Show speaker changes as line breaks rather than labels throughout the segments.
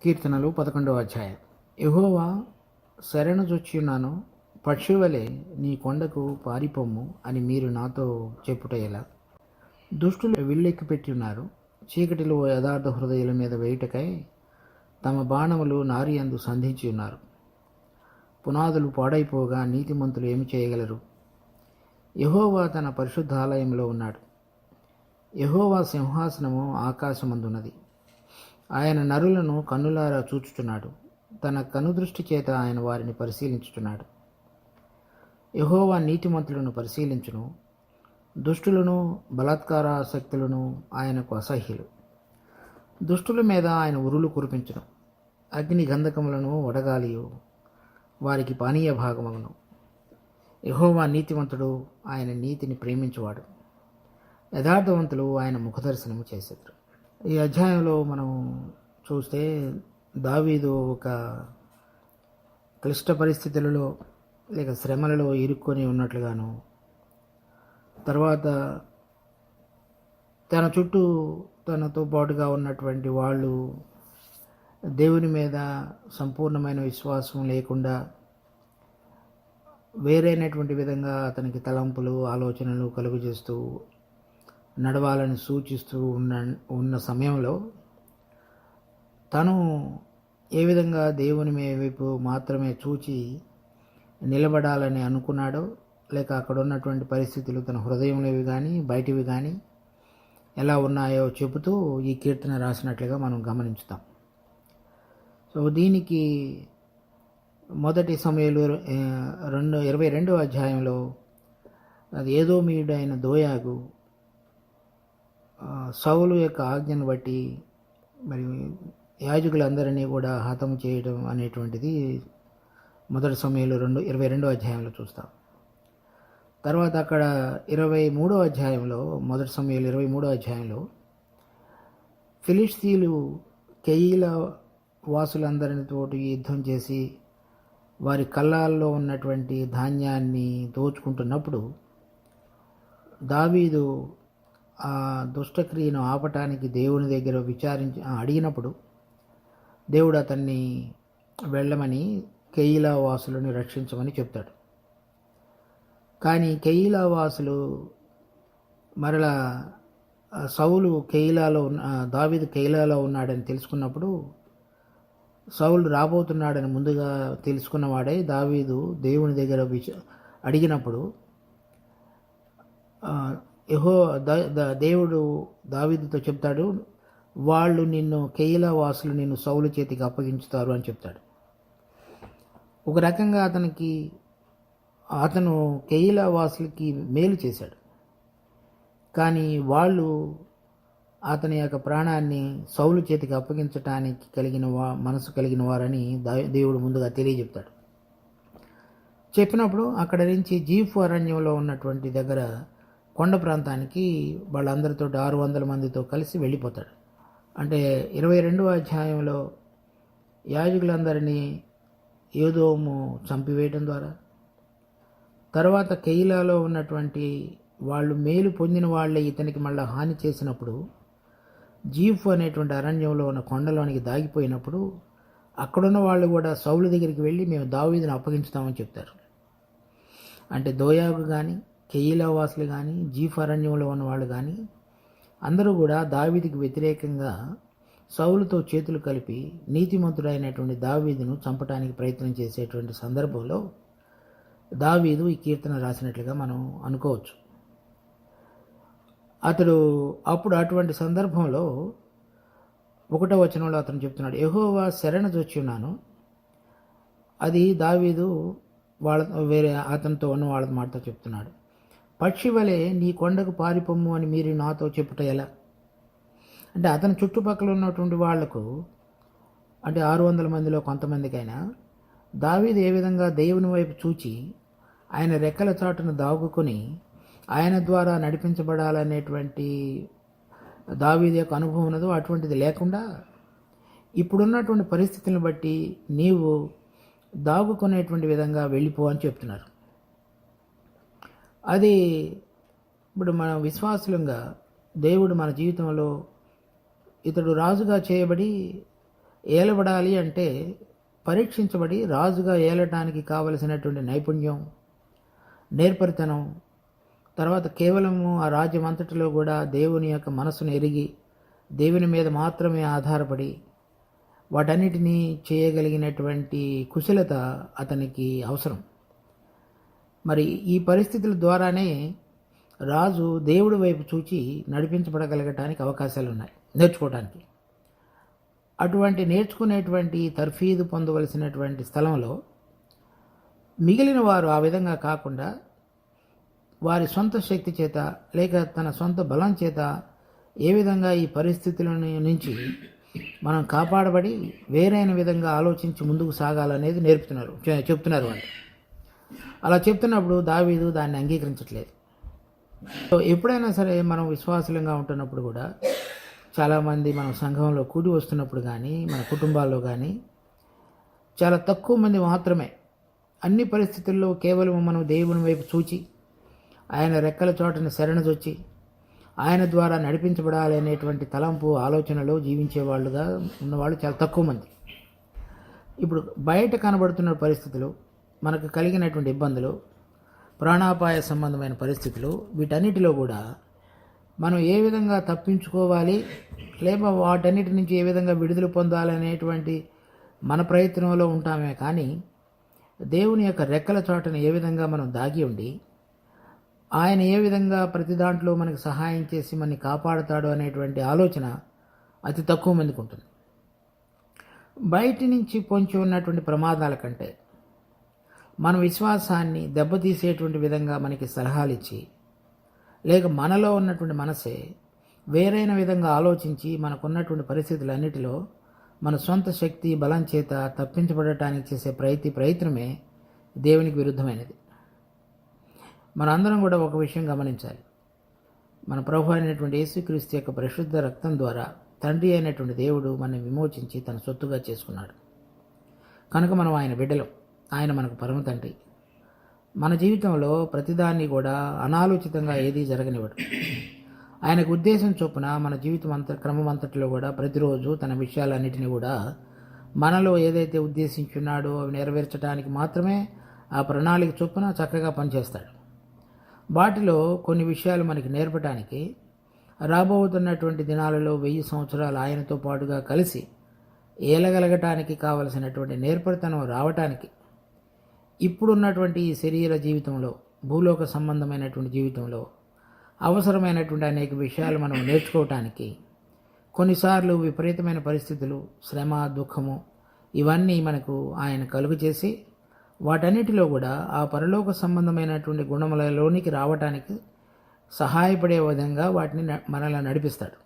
కీర్తనలు 11వ అధ్యాయం. యెహోవా శరణుజొచ్చియున్నాను, పక్షివలె నీ కొండకు పారిపొమ్ము అని మీరు నాతో చెప్పుట ఎలా? దుష్టులు విల్లెక్కిపెట్టి ఉన్నారు, చీకటిలో యథార్థ హృదయుల మీద వేయుటకై తమ బాణములు నారియందు సంధించి ఉన్నారు. పునాదులు పాడైపోగా నీతిమంతులు ఏమి చేయగలరు? యెహోవా తన పరిశుద్ధాలయంలో ఉన్నాడు. యెహోవా సింహాసనము ఆకాశమందున్నది. ఆయన నరులను కన్నులారా చూచుచున్నాడు. తన కనుదృష్టి చేత ఆయన వారిని పరిశీలించుచున్నాడు. యెహోవా నీతిమంతులను పరిశీలించును, దుష్టులను బలాత్కారాసక్తులను ఆయనకు అసహ్యులు. దుష్టుల మీద ఆయన ఉరులు కురిపించును, అగ్ని గంధకములను వడగాలియు వారికి పానీయ భాగమగును. యెహోవా నీతిమంతుడు, ఆయన నీతిని ప్రేమించువాడు. యథార్థవంతులు ఆయన ముఖదర్శనము చేసేవారు. ఈ అధ్యాయంలో మనం చూస్తే దావీదు ఒక క్లిష్ట పరిస్థితులలో లేక శ్రమలలో ఇరుక్కొని ఉన్నట్లుగాను, తర్వాత తన చుట్టూ తనతో పాటుగా ఉన్నటువంటి వాళ్ళు దేవుని మీద సంపూర్ణమైన విశ్వాసం లేకుండా వేరైనటువంటి విధంగా అతనికి తలంపులు ఆలోచనలు కలుగజేస్తూ నడవాలని సూచిస్తూ ఉన్న సమయంలో తను ఏ విధంగా దేవుని వైపు మాత్రమే చూచి నిలబడాలని అనుకున్నాడో, లేక అక్కడ ఉన్నటువంటి పరిస్థితులు తన హృదయంలోవి కానీ బయటివి కానీ ఎలా ఉన్నాయో చెబుతూ ఈ కీర్తన రాసినట్లుగా మనం గమనించుతాం. సో దీనికి మొదటి సమయంలో 22వ అధ్యాయంలో అది ఏదోమీయుడైన దోయాగు సౌలు యొక్క ఆజ్ఞను బట్టి మరి యాజకులందరినీ కూడా హతం చేయడం అనేటువంటిది మొదటి సమయంలో 22వ అధ్యాయంలో చూస్తాం. తర్వాత అక్కడ 23వ అధ్యాయంలో మొదటి సమయంలో 23వ అధ్యాయంలో ఫిలిష్తీయులు కెయీలా వాసులందరితోటి యుద్ధం చేసి వారి కళ్ళాల్లో ఉన్నటువంటి ధాన్యాన్ని దోచుకుంటున్నప్పుడు దావీదు ఆ దుష్టక్రియను ఆపటానికి దేవుని దగ్గర అడిగినప్పుడు దేవుడు అతన్ని వెళ్ళమని కెయీలా వాసులను రక్షించమని చెప్తాడు. కానీ కెయీలా వాసులు మరలా సౌలు దావీదు కెయీలాలో ఉన్నాడని తెలుసుకున్నప్పుడు, సౌలు రాబోతున్నాడని ముందుగా తెలుసుకున్నవాడే దావీదు దేవుని దగ్గర అడిగినప్పుడు దేవుడు దావీదుతో చెప్తాడు, వాళ్ళు కెయీలా వాసులు నిన్ను సౌలు చేతికి అప్పగించుతారు అని చెప్తాడు. ఒక రకంగా అతను కెయీలా వాసులకి మేలు చేశాడు. కానీ వాళ్ళు అతని యొక్క ప్రాణాన్ని సౌలు చేతికి అప్పగించటానికి మనసు కలిగిన వారని దేవుడు ముందుగా తెలియజెప్తాడు. చెప్పినప్పుడు అక్కడ నుంచి జీఫు అరణ్యంలో ఉన్నటువంటి దగ్గర కొండ ప్రాంతానికి వాళ్ళందరితో 600 మందితో కలిసి వెళ్ళిపోతాడు. అంటే 22వ అధ్యాయంలో యాజకులందరినీ ఏదోము చంపివేయడం ద్వారా, తర్వాత కెయీలాలో ఉన్నటువంటి వాళ్ళు మేలు పొందిన వాళ్ళే ఇతనికి మళ్ళీ హాని చేసినప్పుడు, జీఫు అనేటువంటి అరణ్యంలో ఉన్న కొండలోనికి దాగిపోయినప్పుడు అక్కడున్న వాళ్ళు కూడా సౌలు దగ్గరికి వెళ్ళి మేము దావీదుని అప్పగించుతామని చెప్తారు. అంటే దోయాగు కానీ కెయీలా వాసులు కానీ జీఫు అరణ్యంలో ఉన్న వాళ్ళు కానీ అందరూ కూడా దావీదుకి వ్యతిరేకంగా సౌలుతో చేతులు కలిపి నీతిమంతుడైనటువంటి దావీదును చంపడానికి ప్రయత్నం చేసేటువంటి సందర్భంలో దావీదు ఈ కీర్తన రాసినట్లుగా మనం అనుకోవచ్చు. అప్పుడు అటువంటి సందర్భంలో 1వ వచనంలో అతను చెప్తున్నాడు, యెహోవా శరణుజొచ్చియున్నాను. అది దావీదు వేరే అతనితో ఉన్న వాళ్ళ మాటతో చెప్తున్నాడు. పక్షి వలె నీ కొండకు పారిపొమ్ము అని మీరు నాతో చెప్పుట ఎలా? అంటే అతని చుట్టుపక్కల ఉన్నటువంటి వాళ్లకు, అంటే 600 మందిలో కొంతమందికైనా దావీదు ఏ విధంగా దేవుని వైపు చూచి ఆయన రెక్కల చాటును దాగుకొని ఆయన ద్వారా నడిపించబడాలనేటువంటి దావీదు యొక్క అనుభవం ఉన్నదో అటువంటిది లేకుండా ఇప్పుడున్నటువంటి పరిస్థితులను బట్టి నీవు దాగుకునేటువంటి విధంగా వెళ్ళిపో అని చెప్తున్నారు. అది ఇప్పుడు మన విశ్వాసులంగా దేవుడు మన జీవితంలో ఇతడు రాజుగా చేయబడి ఏలబడాలి అంటే పరీక్షించబడి రాజుగా ఏలటానికి కావలసినటువంటి నైపుణ్యం, నేర్పరితనం, తర్వాత కేవలము ఆ రాజ్యం అంతటిలో కూడా దేవుని యొక్క మనసును ఎరిగి దేవుని మీద మాత్రమే ఆధారపడి వాటన్నిటినీ చేయగలిగినటువంటి కుశలత అతనికి అవసరం. మరి ఈ పరిస్థితుల ద్వారానే రాజు దేవుడి వైపు చూచి నడిపించబడగలగటానికి అవకాశాలు ఉన్నాయి నేర్చుకోవడానికి. అటువంటి నేర్చుకునేటువంటి తర్ఫీదు పొందవలసినటువంటి స్థలంలో మిగిలిన వారు ఆ విధంగా కాకుండా వారి సొంత శక్తి చేత లేక తన సొంత బలం చేత ఏ విధంగా ఈ పరిస్థితుల నుంచి మనం కాపాడబడి వేరైన విధంగా ఆలోచించి ముందుకు సాగాలనేది చెప్తున్నారు వాళ్ళు. అలా చెప్తున్నప్పుడు దావీదు దాన్ని అంగీకరించట్లేదు. సో ఎప్పుడైనా సరే మనం విశ్వాసులంగా ఉంటున్నప్పుడు కూడా చాలామంది మన సంఘంలో కూడి వస్తున్నప్పుడు కానీ మన కుటుంబాల్లో కానీ చాలా తక్కువ మంది మాత్రమే అన్ని పరిస్థితుల్లో కేవలం మనం దేవుని వైపు చూచి ఆయన రెక్కల చోటని శరణజొచ్చి ఆయన ద్వారా నడిపించబడాలి అనేటువంటి తలంపు ఆలోచనలో జీవించేవాళ్ళుగా ఉన్నవాళ్ళు చాలా తక్కువ మంది. ఇప్పుడు బయట కనబడుతున్న పరిస్థితులు, మనకు కలిగినటువంటి ఇబ్బందులు, ప్రాణాపాయ సంబంధమైన పరిస్థితులు, వీటన్నిటిలో కూడా మనం ఏ విధంగా తప్పించుకోవాలి లేక వాటన్నిటి నుంచి ఏ విధంగా విడుదల పొందాలనేటువంటి మన ప్రయత్నంలో ఉంటామే కానీ దేవుని యొక్క రెక్కల చోటను ఏ విధంగా మనం దాగి ఉండి ఆయన ఏ విధంగా ప్రతి దాంట్లో మనకు సహాయం చేసి మనని కాపాడుతాడు అనేటువంటి ఆలోచన అతి తక్కువ మందికి ఉంటుంది. బయటి నుంచి పొంచి ఉన్నటువంటి ప్రమాదాల కంటే మన విశ్వాసాన్ని దెబ్బతీసేటువంటి విధంగా మనకి సలహాలు ఇచ్చి లేక మనలో ఉన్నటువంటి మనసే వేరైన విధంగా ఆలోచించి మనకున్నటువంటి పరిస్థితులన్నిటిలో మన సొంత శక్తి బలం చేత తప్పించబడటానికి చేసే ప్రయత్నమే దేవునికి విరుద్ధమైనది. మనందరం కూడా ఒక విషయం గమనించాలి. మన ప్రభు అయినటువంటి యేసుక్రీస్తు యొక్క పరిశుద్ధ రక్తం ద్వారా తండ్రి అయినటువంటి దేవుడు మనల్ని విమోచించి తన సొత్తుగా చేసుకున్నాడు కనుక మనం ఆయన బిడ్డలం. ఆయన మనకు పరమ తండ్రి. మన జీవితంలో ప్రతిదాన్ని కూడా అనాలోచితంగా ఏదీ జరగనివ్వడు. ఆయనకు ఉద్దేశం చొప్పున మన జీవితం క్రమం అంతటిలో కూడా ప్రతిరోజు తన విషయాలన్నిటినీ కూడా మనలో ఏదైతే ఉద్దేశించున్నాడో అవి నెరవేర్చడానికి మాత్రమే ఆ ప్రణాళిక చొప్పున చక్కగా పనిచేస్తాడు. వాటిలో కొన్ని విషయాలు మనకి నేర్పడానికి రాబోతున్నటువంటి దినాలలో 1000 సంవత్సరాలు ఆయనతో పాటుగా కలిసి ఏలగలగటానికి కావలసినటువంటి నేర్పరితనం రావటానికి ఇప్పుడున్నటువంటి ఈ శరీర జీవితంలో, భూలోక సంబంధమైనటువంటి జీవితంలో అవసరమైనటువంటి అనేక విషయాలు మనం నేర్చుకోవటానికి కొన్నిసార్లు విపరీతమైన పరిస్థితులు, శ్రమ, దుఃఖము ఇవన్నీ మనకు ఆయన కలుగు చేసి వాటన్నిటిలో కూడా ఆ పరలోక సంబంధమైనటువంటి గుణములలోనికి రావటానికి సహాయపడే విధంగా వాటిని మనల్ని నడిపిస్తాడు.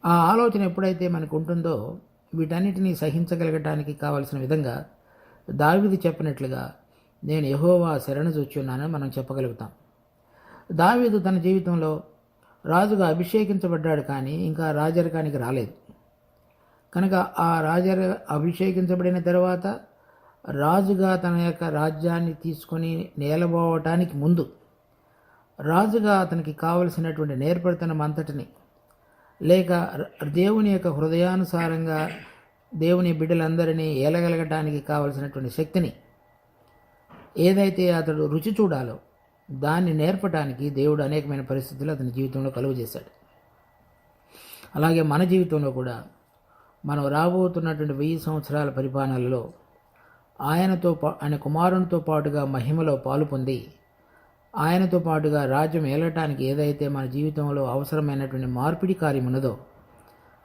ఆ ఆలోచన ఎప్పుడైతే మనకు ఉంటుందో వీటన్నిటినీ సహించగలగటానికి కావలసిన విధంగా దావీదు చెప్పినట్లుగా నేను యెహోవా శరణుజొచ్చున్నానని మనం చెప్పగలుగుతాం. దావీదు తన జీవితంలో రాజుగా అభిషేకించబడ్డాడు కానీ ఇంకా రాజరికానికి రాలేదు. కనుక ఆ అభిషేకించబడిన తర్వాత రాజుగా తన యొక్క రాజ్యాన్ని తీసుకొని నేలబోవటానికి ముందు రాజుగా అతనికి కావలసినటువంటి నేర్పరితనం అంతటిని లేక దేవుని యొక్క హృదయానుసారంగా దేవుని బిడ్డలందరినీ ఏలగలగటానికి కావలసినటువంటి శక్తిని ఏదైతే అతడు రుచి చూడాలో దాన్ని నేర్పడానికి దేవుడు అనేకమైన పరిస్థితులు అతని జీవితంలో కలుగజేశాడు. అలాగే మన జీవితంలో కూడా మనం రాబోతున్నటువంటి 1000 సంవత్సరాల పరిపాలనలో ఆయన కుమారునితో పాటుగా మహిమలో పాలు పొంది ఆయనతో పాటుగా రాజ్యం ఏలటానికి ఏదైతే మన జీవితంలో అవసరమైనటువంటి మార్పిడి కార్యం ఉన్నదో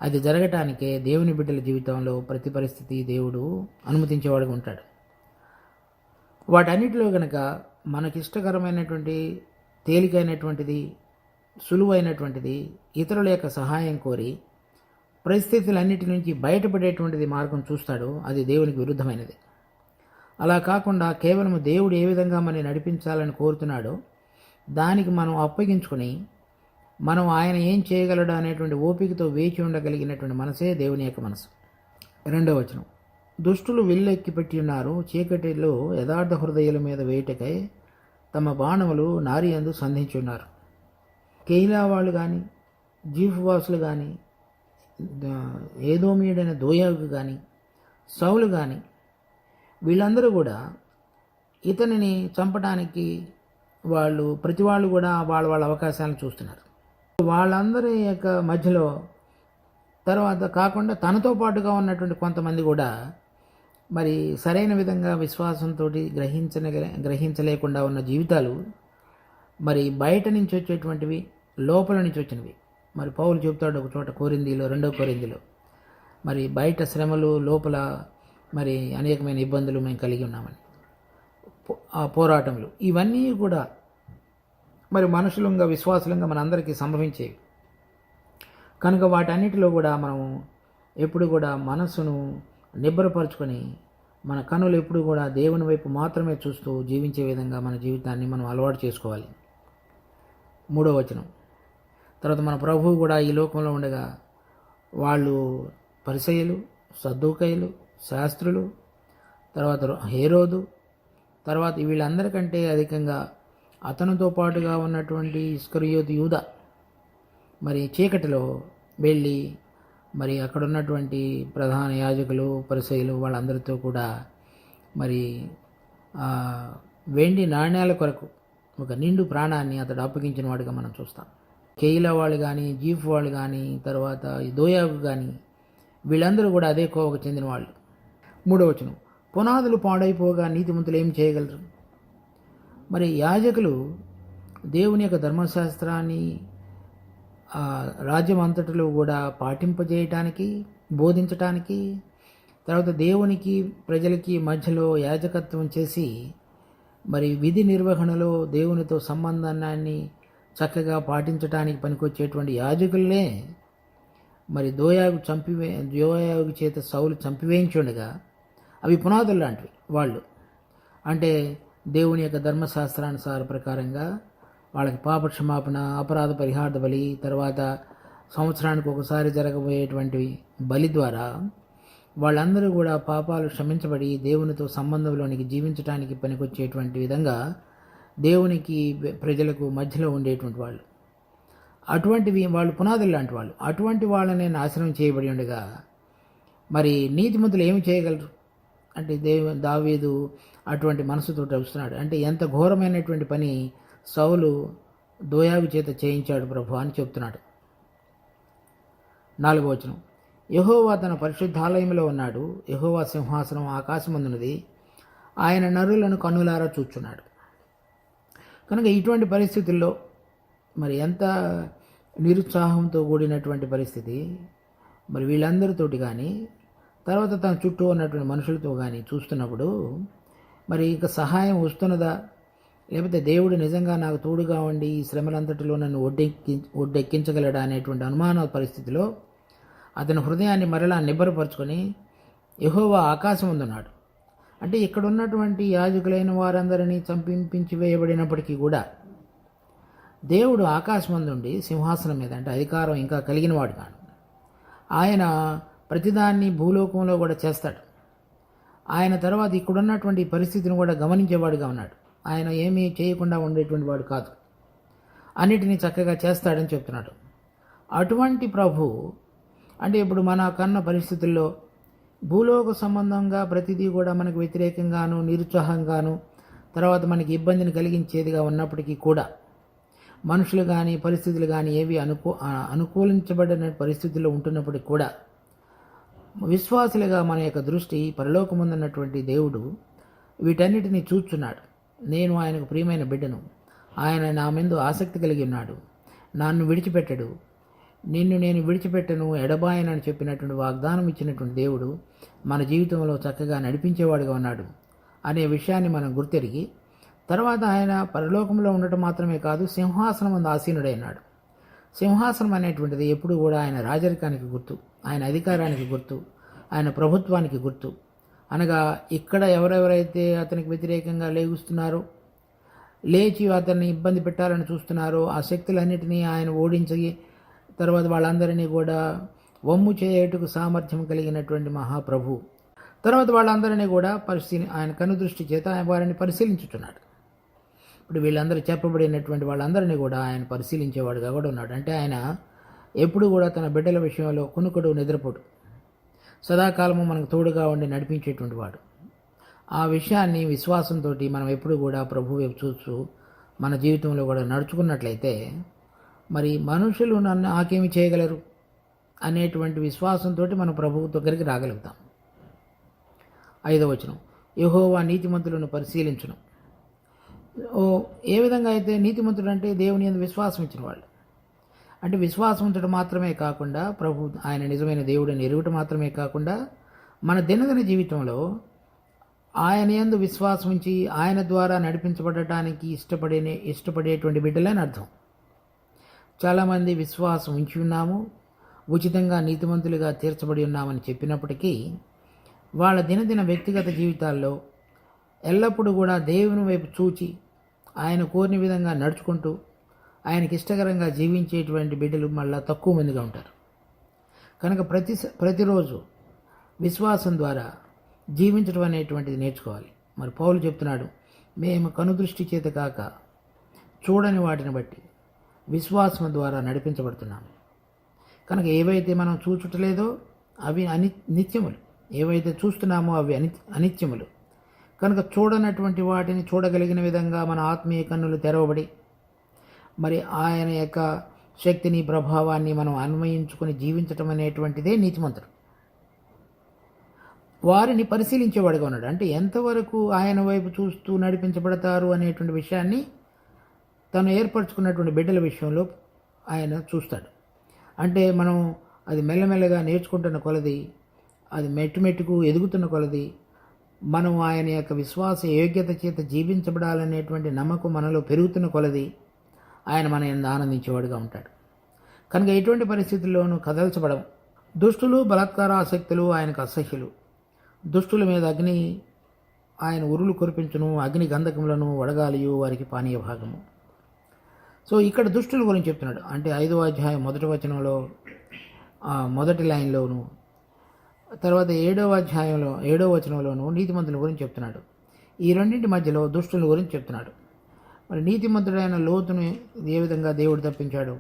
అది జరగటానికే దేవుని బిడ్డల జీవితంలో ప్రతి పరిస్థితి దేవుడు అనుమతించేవాడుగా ఉంటాడు. వాటన్నిటిలో కనుక మనకిష్టకరమైనటువంటి, తేలికైనటువంటిది, సులువైనటువంటిది, ఇతరుల యొక్క సహాయం కోరి పరిస్థితులన్నిటి నుంచి బయటపడేటువంటిది మార్గం చూస్తాడు, అది దేవునికి విరుద్ధమైనది. అలా కాకుండా కేవలం దేవుడు ఏ విధంగా మనని నడిపించాలని కోరుతున్నాడో దానికి మనం అప్పగించుకొని మనం ఆయన ఏం చేయగలడు అనేటువంటి ఓపికతో వేచి ఉండగలిగినటువంటి మనసే దేవుని యొక్క మనసు. 2వ వచనం, దుష్టులు విల్లెక్కి పెట్టి ఉన్నారు, చీకటిలో యథార్థ హృదయాల మీద వేయటకై తమ బాణములు నారియందు సంధించున్నారు. కేయిలా వాళ్ళు కానీ, జీఫ్ వాసులు కానీ, ఏదోమీయుడైన దోయాగు కానీ సౌలు కానీ వీళ్ళందరూ కూడా ఇతనిని చంపడానికి ప్రతి వాళ్ళు కూడా వాళ్ళ అవకాశాలను చూస్తున్నారు. వాళ్ళందరి యొక్క మధ్యలో తర్వాత కాకుండా తనతో పాటుగా ఉన్నటువంటి కొంతమంది కూడా మరి సరైన విధంగా విశ్వాసంతో గ్రహించలేకుండా ఉన్న జీవితాలు మరి బయట నుంచి వచ్చేటువంటివి, లోపల నుంచి వచ్చినవి. మరి పౌలు చెబుతాడు ఒక చోట రెండో కొరింథీలో మరి బయట శ్రమలు, లోపల మరి అనేకమైన ఇబ్బందులు మేము కలిగి ఉన్నామని, ఆ పోరాటములు ఇవన్నీ కూడా మరి మనుషులంగా విశ్వాసులంగా మనందరికీ సంభవించేవి. కనుక వాటన్నిటిలో కూడా మనం ఎప్పుడు కూడా మనస్సును నిబ్బరపరుచుకొని మన కనులు ఎప్పుడు కూడా దేవుని వైపు మాత్రమే చూస్తూ జీవించే విధంగా మన జీవితాన్ని మనం అలవాటు చేసుకోవాలి. 3వ వచనం, తర్వాత మన ప్రభువు కూడా ఈ లోకంలో ఉండగా వాళ్ళు పరిసయ్యులు, సద్దూకయ్యులు, శాస్త్రులు, తర్వాత హేరోదు, తర్వాత వీళ్ళందరికంటే అధికంగా అతనితో పాటుగా ఉన్నటువంటి ఇస్కరియోతు యూదా మరి చీకటిలో వెళ్ళి మరి అక్కడ ఉన్నటువంటి ప్రధాన యాజకులు, పరిసయ్యులు వాళ్ళందరితో కూడా మరి వెండి నాణ్యాల కొరకు ఒక నిండు ప్రాణాన్ని అతడు అప్పగించిన వాడిగా మనం చూస్తాం. కేయిలా వాళ్ళు కానీ, జీఫ్ వాళ్ళు కానీ, తర్వాత దోయాగు కానీ వీళ్ళందరూ కూడా అదే కోవకు చెందిన వాళ్ళు. 3వ వచనం, పునాదులు పాడైపోగా నీతిమంతులు ఏం చేయగలరు? మరి యాజకులు దేవుని యొక్క ధర్మశాస్త్రాన్ని రాజ్యం అంతటిలో కూడా పాటింపజేయటానికి, బోధించటానికి, తర్వాత దేవునికి ప్రజలకి మధ్యలో యాజకత్వం చేసి మరి విధి నిర్వహణలో దేవునితో సంబంధాన్ని చక్కగా పాటించడానికి పనికొచ్చేటువంటి యాజకులనే మరి దోయాగు చేత సౌలు చంపివేయించుండగా అవి పునాదులు లాంటివి. వాళ్ళు అంటే దేవుని యొక్క ధర్మశాస్త్రానుసార ప్రకారంగా వాళ్ళకి పాప క్షమాపణ, అపరాధ పరిహార బలి, తర్వాత సంవత్సరానికి ఒకసారి జరగబోయేటువంటి బలి ద్వారా వాళ్ళందరూ కూడా పాపాలు క్షమించబడి దేవునితో సంబంధంలోనికి జీవించడానికి పనికొచ్చేటువంటి విధంగా దేవునికి ప్రజలకు మధ్యలో ఉండేటువంటి వాళ్ళు. అటువంటివి వాళ్ళు పునాదులు లాంటి వాళ్ళు. అటువంటి వాళ్ళనే నాశనం చేయబడి ఉండగా మరి నీతిమంతులు ఏమి చేయగలరు అంటే దావీదు అటువంటి మనసుతో వస్తున్నాడు. అంటే ఎంత ఘోరమైనటువంటి పని సౌలు దోయాగు చేత చేయించాడు ప్రభు అని చెప్తున్నాడు. 4వ వచనం, యెహోవా తన పరిశుద్ధాలయంలో ఉన్నాడు, యెహోవా సింహాసనం ఆకాశమందున్నది, ఆయన నరులను కన్నులారా చూచున్నాడు. కనుక ఇటువంటి పరిస్థితుల్లో మరి ఎంత నిరుత్సాహంతో కూడినటువంటి పరిస్థితి మరి వీళ్ళందరితోటి కానీ, తర్వాత తన చుట్టూ ఉన్నటువంటి మనుషులతో కానీ చూస్తున్నప్పుడు మరి ఇక సహాయం వస్తున్నదా, లేకపోతే దేవుడు నిజంగా నాకు తోడుగా ఉండి ఈ శ్రమలంతటిలో నన్ను ఒడ్డెక్కించగలడా అనేటువంటి అనుమాన పరిస్థితిలో అతని హృదయాన్ని మరలా నిబ్బరపరుచుకొని యెహోవా ఆకాశం ఉందన్నాడు. అంటే ఇక్కడ ఉన్నటువంటి యాజకులైన వారందరినీ చంపించి వేయబడినప్పటికీ కూడా దేవుడు ఆకాశమందుండి సింహాసనం మీద అంటే అధికారం ఇంకా కలిగిన వాడు కాదు. ఆయన ప్రతిదాన్ని భూలోకంలో కూడా చేస్తాడు. ఆయన తర్వాత ఇక్కడున్నటువంటి పరిస్థితిని కూడా గమనించేవాడుగా ఉన్నాడు. ఆయన ఏమీ చేయకుండా ఉండేటువంటి వాడు కాదు, అన్నిటినీ చక్కగా చేస్తాడని చెప్తున్నాడు. అటువంటి ప్రభు అంటే ఇప్పుడు మన కన్న పరిస్థితుల్లో భూలోక సంబంధంగా ప్రతిదీ కూడా మనకు వ్యతిరేకంగాను, నిరుత్సాహంగాను, తర్వాత మనకి ఇబ్బందిని కలిగించేదిగా ఉన్నప్పటికీ కూడా మనుషులు కానీ పరిస్థితులు కానీ ఏవి అనుకూలించబడిన పరిస్థితుల్లో ఉంటున్నప్పటికీ కూడా విశ్వాసులుగా మన యొక్క దృష్టి పరలోకముందున్నటువంటి దేవుడు వీటన్నిటినీ చూస్తున్నాడు. నేను ఆయనకు ప్రియమైన బిడ్డను, ఆయన నా మీద ఆసక్తి కలిగి ఉన్నాడు, నన్ను విడిచిపెట్టడు, నిన్ను నేను విడిచిపెట్టను, ఎడబాయనని చెప్పినటువంటి వాగ్దానం ఇచ్చినటువంటి దేవుడు మన జీవితంలో చక్కగా నడిపించేవాడుగా ఉన్నాడు అనే విషయాన్ని మనం గుర్తెరిగి తర్వాత ఆయన పరలోకంలో ఉండటం మాత్రమే కాదు, సింహాసనం అందు ఆసీనుడైనాడు. సింహాసనం అనేటువంటిది ఎప్పుడు కూడా ఆయన రాజరికానికి గుర్తు, ఆయన అధికారానికి గుర్తు, ఆయన ప్రభుత్వానికి గుర్తు. అనగా ఇక్కడ ఎవరెవరైతే అతనికి వ్యతిరేకంగా లేగుస్తున్నారో, లేచి అతన్ని ఇబ్బంది పెట్టాలని చూస్తున్నారో ఆ శక్తులన్నిటినీ ఆయన ఓడించి తర్వాత వాళ్ళందరినీ కూడా వమ్ము చేయుటకు సామర్థ్యం కలిగినటువంటి మహాప్రభు. తర్వాత వాళ్ళందరినీ కూడా ఆయన కనుదృష్టి చేత ఆయన వారిని పరిశీలించుతున్నాడు. ఇప్పుడు వీళ్ళందరూ చెప్పబడినటువంటి వాళ్ళందరినీ కూడా ఆయన పరిశీలించేవాడుగా కూడా ఉన్నాడు. అంటే ఆయన ఎప్పుడు కూడా తన బిడ్డల విషయంలో కునుకుడు నిద్రపోడు, సదాకాలము మనకు తోడుగా ఉండి నడిపించేటువంటి వాడు. ఆ విషయాన్ని విశ్వాసంతో మనం ఎప్పుడు కూడా ప్రభు వైపు చూస్తూ మన జీవితంలో కూడా నడుచుకున్నట్లయితే మరి మనుషులు నన్ను ఆకేమి చేయగలరు అనేటువంటి విశ్వాసంతో మనం ప్రభు దగ్గరికి రాగలుగుతాం. 5వ వచనం, యెహోవా నీతిమంతులను పరిశీలించును. ఏ విధంగా అయితే నీతిమంతుడు అంటే దేవుని యందు విశ్వాసం ఇచ్చిన వాళ్ళు, అంటే విశ్వాసం ఉంచడం మాత్రమే కాకుండా ప్రభు ఆయన నిజమైన దేవుడిని ఎరుగుట మాత్రమే కాకుండా మన దినదిన జీవితంలో ఆయన యందు విశ్వాసం ఉంచి ఆయన ద్వారా నడిపించబడటానికి ఇష్టపడేటువంటి బిడ్డలని అర్థం. చాలామంది విశ్వాసం ఉంచి ఉన్నాము, ఉచితంగా నీతిమంతులుగా తీర్చబడి ఉన్నామని చెప్పినప్పటికీ వాళ్ళ దినదిన వ్యక్తిగత జీవితాల్లో ఎల్లప్పుడూ కూడా దేవుని వైపు చూచి ఆయన కోరిన విధంగా నడుచుకుంటూ ఆయనకి ఇష్టకరంగా జీవించేటువంటి బిడ్డలు మళ్ళా తక్కువ మందిగా ఉంటారు. కనుక ప్రతిరోజు విశ్వాసం ద్వారా జీవించడం అనేటువంటిది నేర్చుకోవాలి. మరి పౌలు చెప్తున్నాడు, మేము కనుదృష్టి చేత కాక చూడని వాటిని బట్టి విశ్వాసం ద్వారా నడిపించబడుతున్నాము. కనుక ఏవైతే మనం చూచుటలేదో అవి నిత్యములు, ఏవైతే చూస్తున్నామో అవి అనిత్యములు. కనుక చూడనటువంటి వాటిని చూడగలిగిన విధంగా మన ఆత్మీయ కన్నులు తెరవబడి మరి ఆయన యొక్క శక్తిని ప్రభావాన్ని మనం అన్వయించుకొని జీవించటం అనేటువంటిదే నీతిమంతుడు. వారిని పరిశీలించేవాడుగా ఉన్నాడు. అంటే ఎంతవరకు ఆయన వైపు చూస్తూ నడిపించబడతారు అనేటువంటి విషయాన్ని తను ఏర్పరచుకున్నటువంటి బిడ్డల విషయంలో ఆయన చూస్తాడు. అంటే మనం అది మెల్లమెల్లగా నేర్చుకుంటున్న కొలది, అది మెట్టుమెట్టుకు ఎదుగుతున్న కొలది మనం ఆయన యొక్క విశ్వాస యోగ్యత చేత జీవించబడాలనేటువంటి నమ్మకం మనలో పెరుగుతున్న కొలది ఆయన మన యందు ఆనందించేవాడుగా ఉంటాడు. కనుక ఎటువంటి పరిస్థితుల్లోనూ కదల్చబడం. దుష్టులు బలాత్కార ఆసక్తులు ఆయనకు అసహ్యులు. దుష్టుల మీద అగ్ని ఆయన ఉరులు కురిపించును, అగ్ని గంధకములను వడగాలియు వారికి పానీయ భాగము. సో ఇక్కడ దుష్టుల గురించి చెప్తున్నాడు. అంటే 5వ అధ్యాయం 1వ వచనంలో మొదటి లైన్లోను, తర్వాత 7వ అధ్యాయంలో 7వ వచనంలోను నీతిమంతుల గురించి చెప్తున్నాడు. ఈ రెండింటి మధ్యలో దుష్టుల గురించి చెప్తున్నాడు. మరి నీతిమంతుడైన లోతును ఏ విధంగా దేవుడు తప్పించాడు,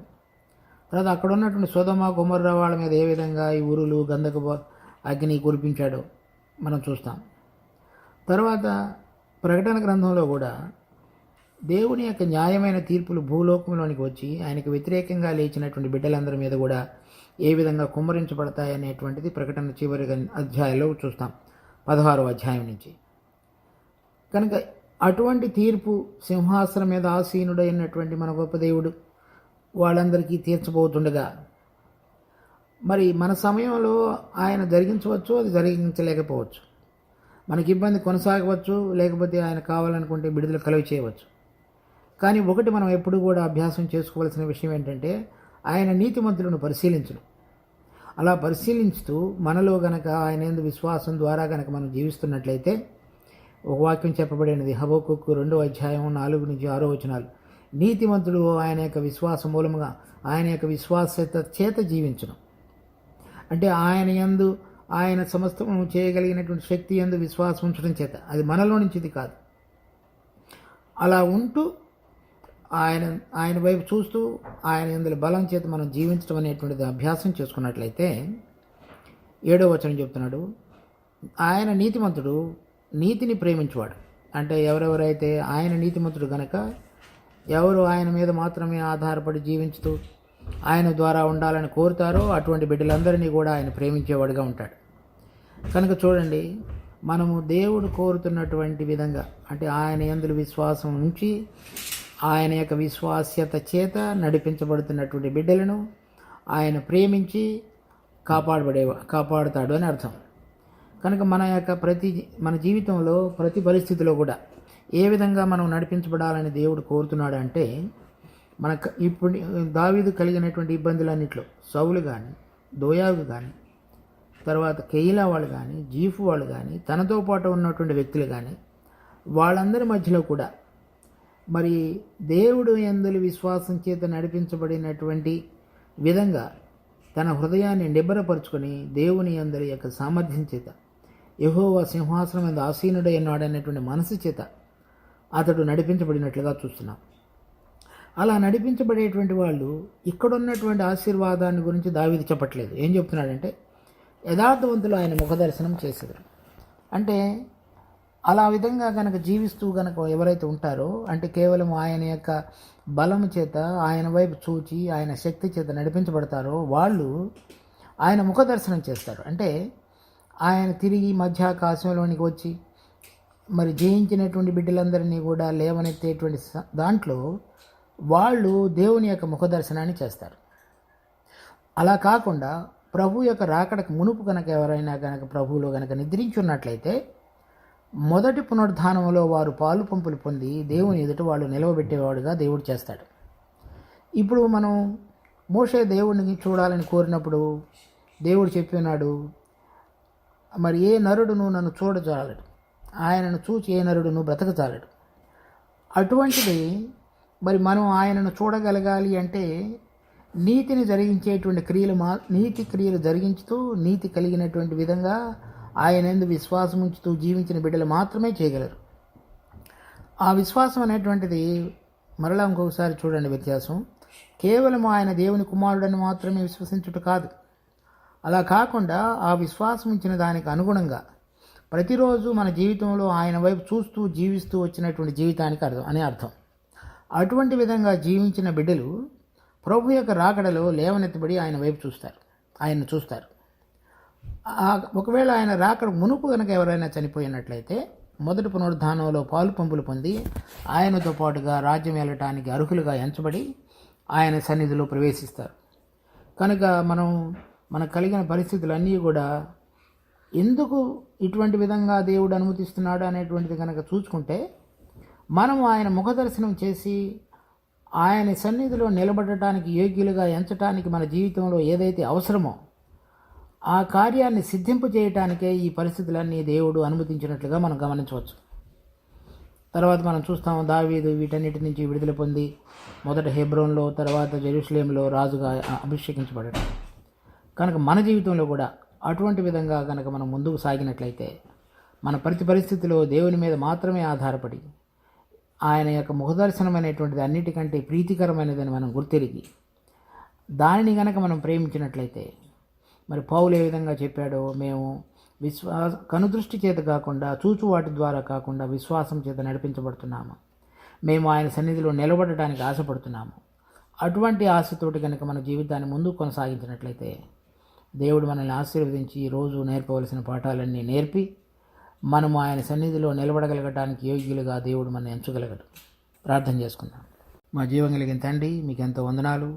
తర్వాత అక్కడ ఉన్నటువంటి సొదొమ గొమొర్రా వాళ్ళ మీద ఏ విధంగా ఈ ఉరులు గంధక అగ్ని కురిపించాడో మనం చూస్తాం. తర్వాత ప్రకటన గ్రంథంలో కూడా దేవుని యొక్క న్యాయమైన తీర్పులు భూలోకంలోనికి వచ్చి ఆయనకు వ్యతిరేకంగా లేచినటువంటి బిడ్డలందరి మీద కూడా ఏ విధంగా కుమ్మరించబడతాయి అనేటువంటిది ప్రకటన చివరి అధ్యాయంలో చూస్తాం, 16వ అధ్యాయం నుంచి. కనుక అటువంటి తీర్పు సింహాసనం మీద ఆసీనుడైనటువంటి మన గొప్ప దేవుడు వాళ్ళందరికీ తీర్చబోతుండగా మరి మన సమయంలో ఆయన జరిగించవచ్చు, అది జరిగించలేకపోవచ్చు. మనకి ఇబ్బంది కొనసాగవచ్చు, లేకపోతే ఆయన కావాలనుకుంటే విడుదల కలుగ చేయవచ్చు. కానీ ఒకటి మనం ఎప్పుడు కూడా అభ్యాసం చేసుకోవాల్సిన విషయం ఏంటంటే ఆయన నీతిమంతులను పరిశీలించడం. అలా పరిశీలించుతూ మనలో గనక ఆయన యందు విశ్వాసం ద్వారా గనక మనం జీవిస్తున్నట్లయితే ఒక వాక్యం చెప్పబడినది, హబక్కూకు 2వ అధ్యాయం 4 నుంచి 6 వచనాలు, నీతిమంతుడు ఆయన యొక్క విశ్వాసం మూలముగా ఆయన యొక్క విశ్వాసత చేత జీవించును. అంటే ఆయన యందు ఆయన సమస్తము చేయగలిగినటువంటి శక్తి యందు విశ్వాసం ఉంచడం చేత, అది మనలో నుంచిది కాదు. అలా ఉంటూ ఆయన వైపు చూస్తూ ఆయన యందు బలం చేత మనం జీవించడం అనేటువంటిది అభ్యాసం చేసుకున్నట్లయితే 7వ వచనం చెప్తున్నాడు, ఆయన నీతిమంతుడు నీతిని ప్రేమించువాడు. అంటే ఎవరెవరైతే ఆయన నీతిమంతుడు గనక ఎవరు ఆయన మీద మాత్రమే ఆధారపడి జీవించుతూ ఆయన ద్వారా ఉండాలని కోరుతారో అటువంటి బిడ్డలందరినీ కూడా ఆయన ప్రేమించేవాడుగా ఉంటాడు. కనుక చూడండి, మనము దేవుడు కోరుతున్నటువంటి విధంగా, అంటే ఆయన యందు విశ్వాసం ఉంచి ఆయన యొక్క విశ్వాస్యత చేత నడిపించబడుతున్నటువంటి బిడ్డలను ఆయన ప్రేమించి కాపాడుతాడు అని అర్థం. కనుక మన జీవితంలో ప్రతి పరిస్థితిలో కూడా ఏ విధంగా మనం నడిపించబడాలని దేవుడు కోరుతున్నాడు అంటే, ఇప్పుడు దావీదు కలిగినటువంటి ఇబ్బందులన్నింటిలో సౌలు కానీ, దోయాగు కానీ, తర్వాత కెయిలా వాళ్ళు కానీ, జీఫు వాళ్ళు కానీ, తనతో పాటు ఉన్నటువంటి వ్యక్తులు కానీ, వాళ్ళందరి మధ్యలో కూడా మరి దేవుడు యందు విశ్వాసం చేత నడిపించబడినటువంటి విధంగా తన హృదయాన్ని నిబ్బరపరుచుకొని దేవుని యందు యొక్క సామర్థ్యం చేత యెహోవా సింహాసనం మీద ఆసీనుడై ఉన్నాడనేటువంటి మనసు చేత అతడు నడిపించబడినట్లుగా చూస్తున్నాం. అలా నడిపించబడేటువంటి వాళ్ళు ఇక్కడున్నటువంటి ఆశీర్వాదాన్ని గురించి దావీదు చెప్పట్లేదు. ఏం చెప్తున్నాడంటే యథార్థవంతులు ఆయన ముఖదర్శనం చేసేది. అంటే అలా విధంగా కనుక జీవిస్తూ కనుక ఎవరైతే ఉంటారో, అంటే కేవలం ఆయన యొక్క బలము చేత ఆయన వైపు చూచి ఆయన శక్తి చేత నడిపించబడతారో వాళ్ళు ఆయన ముఖదర్శనం చేస్తారు. అంటే ఆయన తిరిగి మధ్యాకాశంలోనికి వచ్చి మరి జయించినటువంటి బిడ్డలందరినీ కూడా లేవనెత్తేటువంటి దాంట్లో వాళ్ళు దేవుని యొక్క ముఖదర్శనాన్ని చేస్తారు. అలా కాకుండా ప్రభు యొక్క రాకడకు మునుపు కనుక ఎవరైనా కనుక ప్రభువులో కనుక నిద్రించి ఉన్నట్లయితే మొదటి పునరుద్ధానంలో వారు పాలు పంపులు పొంది దేవుని ఎదుట వాళ్ళు నిలవబెట్టేవాడుగా దేవుడు చేస్తాడు. ఇప్పుడు మనం మోషే దేవుడిని చూడాలని కోరినప్పుడు దేవుడు చెప్పి ఉన్నాడు, మరి ఏ నరుడును నన్ను చూడజాలడు, ఆయనను చూచి ఏ నరుడును బ్రతకజాలడు. అటువంటిది మరి మనం ఆయనను చూడగలగాలి అంటే నీతిని జరిగించేటువంటి నీతి క్రియలు జరిగించుతూ నీతి కలిగినటువంటి విధంగా ఆయన యందు విశ్వాసం ఉంచుతూ జీవించిన బిడ్డలు మాత్రమే చేయగలరు. ఆ విశ్వాసం అనేటువంటిది మరలా ఇంకొకసారి చూడండి వ్యత్యాసం. కేవలం ఆయన దేవుని కుమారుడని మాత్రమే విశ్వసించుట కాదు. అలా కాకుండా ఆ విశ్వాసం ఇచ్చిన దానికి అనుగుణంగా ప్రతిరోజు మన జీవితంలో ఆయన వైపు చూస్తూ జీవిస్తూ వచ్చినటువంటి జీవితానికి అర్థం. అటువంటి విధంగా జీవించిన బిడ్డలు ప్రభు యొక్క రాకడలో లేవనెత్తబడి ఆయన వైపు చూస్తారు, ఆయన్ను చూస్తారు. ఒకవేళ ఆయన రాకడ మునుపు కనుక ఎవరైనా చనిపోయినట్లయితే మొదటి పునరుద్ధానంలో పాలు పంపులు పొంది ఆయనతో పాటుగా రాజ్యం వెళ్ళటానికి అర్హులుగా ఎంచబడి ఆయన సన్నిధిలో ప్రవేశిస్తారు. కనుక మనకు కలిగిన పరిస్థితులన్నీ కూడా ఎందుకు ఇటువంటి విధంగా దేవుడు అనుమతిస్తున్నాడు అనేటువంటిది కనుక చూసుకుంటే మనం ఆయన ముఖదర్శనం చేసి ఆయన సన్నిధిలో నిలబడటానికి యోగ్యులుగా ఎంచటానికి మన జీవితంలో ఏదైతే అవసరమో ఆ కార్యాన్ని సిద్ధింపు చేయటానికే ఈ పరిస్థితులన్నీ దేవుడు అనుమతించినట్లుగా మనం గమనించవచ్చు. తర్వాత మనం చూస్తాం, దావీదు వీటన్నిటి నుంచి విడుదల పొంది మొదట హెబ్రోన్లో, తర్వాత జెరూసలేంలో రాజుగా అభిషేకించబడటం. కనుక మన జీవితంలో కూడా అటువంటి విధంగా కనుక మనం ముందుకు సాగినట్లయితే మన ప్రతి పరిస్థితిలో దేవుని మీద మాత్రమే ఆధారపడి ఆయన యొక్క ముఖదర్శనం అనేటువంటిది అన్నిటికంటే ప్రీతికరమైనదని మనం గుర్తిరిగి దానిని కనుక మనం ప్రేమించినట్లయితే మరి పౌలు ఏ విధంగా చెప్పాడో, మేము కనుదృష్టి చేత కాకుండా చూచు వాటి ద్వారా కాకుండా విశ్వాసం చేత నడిపించబడుతున్నాము, మేము ఆయన సన్నిధిలో నిలబడటానికి ఆశపడుతున్నాము. అటువంటి ఆశతోటి కనుక మన జీవితాన్ని ముందుకు కొనసాగించినట్లయితే దేవుడు మనల్ని ఆశీర్వదించి రోజు నేర్పవలసిన పాఠాలన్నీ నేర్పి మనము ఆయన సన్నిధిలో నిలబడగలగటానికి యోగ్యులుగా దేవుడు మనం ఎంచగలగడు. ప్రార్థన చేసుకుందాం. మా జీవం కలిగిన తండ్రి, మీకు ఎంతో వందనాలు.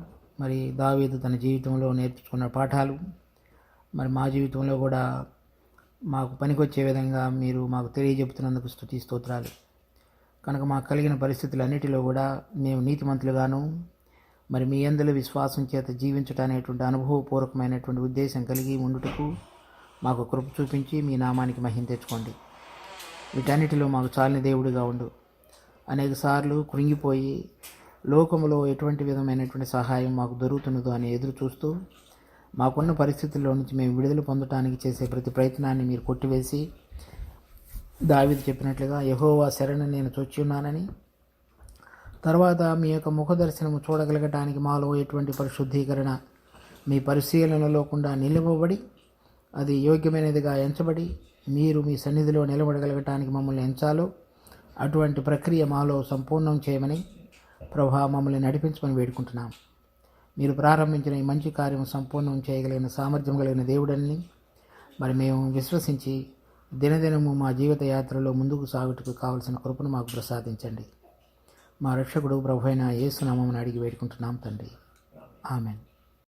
మరి దావీదు తన జీవితంలో నేర్చుకున్న పాఠాలు మరి మా జీవితంలో కూడా మాకు పనికొచ్చే విధంగా మీరు మాకు తెలియజెప్తున్నందుకు స్తుతి స్తోత్రాలు. కనుక మాకు కలిగిన పరిస్థితులన్నిటిలో కూడా మేము నీతిమంతులుగాను మరి మీ యందు విశ్వాసం చేత జీవించటనేటువంటి అనుభవపూర్వకమైనటువంటి ఉద్దేశం కలిగి ఉండుటకు మాకు కృప చూపించి మీ నామానికి మహిమ తెచ్చుకోండి. వీటన్నిటిలో మాకు చాలిన దేవుడిగా ఉండు. అనేక సార్లు కృంగిపోయి లోకంలో ఎటువంటి విధమైనటువంటి సహాయం మాకు దొరుకుతున్నదో అని ఎదురు చూస్తూ మాకున్న పరిస్థితుల్లో నుంచి మేము విడుదల పొందడానికి చేసే ప్రతి ప్రయత్నాన్ని మీరు కొట్టివేసి దావీదు చెప్పినట్లుగా యెహోవా శరణు నేను చొచ్చి ఉన్నానని, తర్వాత మీ యొక్క ముఖదర్శనము చూడగలగటానికి మాలో ఎటువంటి పరిశుద్ధీకరణ మీ పరిశీలనలో కూడా నిలువబడి అది యోగ్యమైనదిగా ఎంచబడి మీరు మీ సన్నిధిలో నిలబడగలగటానికి మమ్మల్ని ఎంచాలో అటువంటి ప్రక్రియ మాలో సంపూర్ణం చేయమని ప్రభువా మమ్మల్ని నడిపించమని వేడుకుంటున్నాం. మీరు ప్రారంభించిన ఈ మంచి కార్యం సంపూర్ణం చేయగలిగిన సామర్థ్యం కలిగిన దేవుడని మరి మేము విశ్వసించి దినదినము మా జీవిత యాత్రలో ముందుకు సాగుటకు కావలసిన కృపను మాకు ప్రసాదించండి. మా రక్షకుడు ప్రభువైన యేసు నామమున అడిగి వేడుకుంటున్నాం తండ్రి. ఆమెన్.